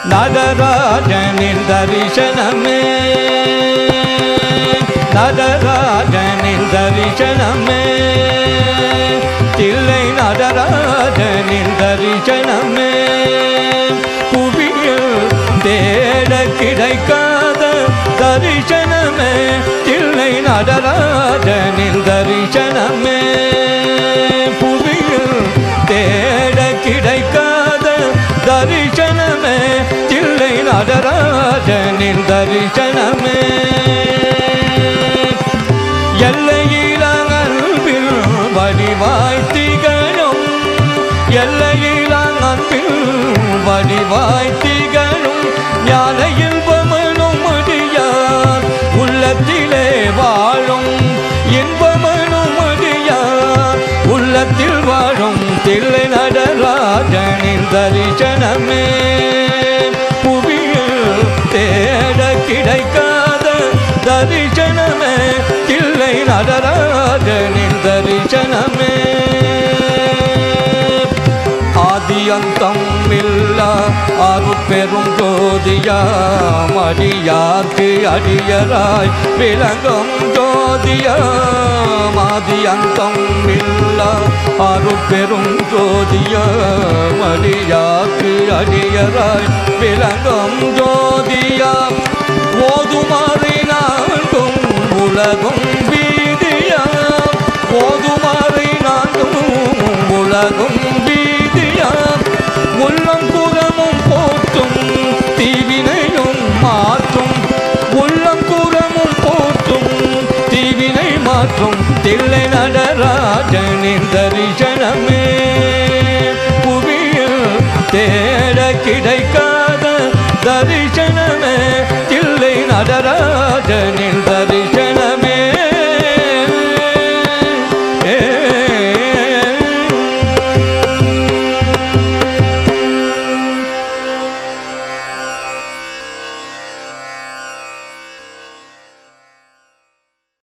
நடராஜனின் தரிசனமே நடராஜனின் தரிசனமே தில்லை நடராஜனின் தரிசனமே புவியில் தேட கிடைக்காத தரிசனமே தில்லை நடராஜனின் தரிசனமே புவியில் தேட கிடைக்காத தரிசனமே தில்லை நடராஜனின் தரிசனமே எல்லையில அன்பில் வடிவாய் திகழும் எல்லையில அன்பில் வடிவாய் திகழும் ஞான இன்பமனும் அடியார் உள்ளத்திலே வாழும் இன்பமனும் அடியார் உள்ளத்தில் வாழும் தில்லை நடராஜனின் தரிசனமே புவியில் தேட கிடைக்காத தரிசனமே தில்லை நடராஜனின் தரிசனமே ஆதியந்தம் இல்லா அருட்பெரும் ஜோதியாம் அடியார்க்கு அடியராய் விளங்கும் ஜோதியாம் ஆதியந்தம் இல்லா அருட்பெரும் ஜோதியாம் அடியார்க்கு அடியராய் விளங்கும் ஜோதியாம் ஓதுமாறு நான்கும் உலகும் வீதியாம் ஓதுமாறு நான்கும் உலகும் வீதியாம் உள்ளம் புறமும் போற்றும் தீவினையும் மாற்றும் உள்ளம் புறமும் போற்றும் தீவினை மாற்றும் தில்லை நடராஜனின் தரிசனமே புவியில் தேட கிடைக்காத தரிசனமே தில்லை நடராஜனின்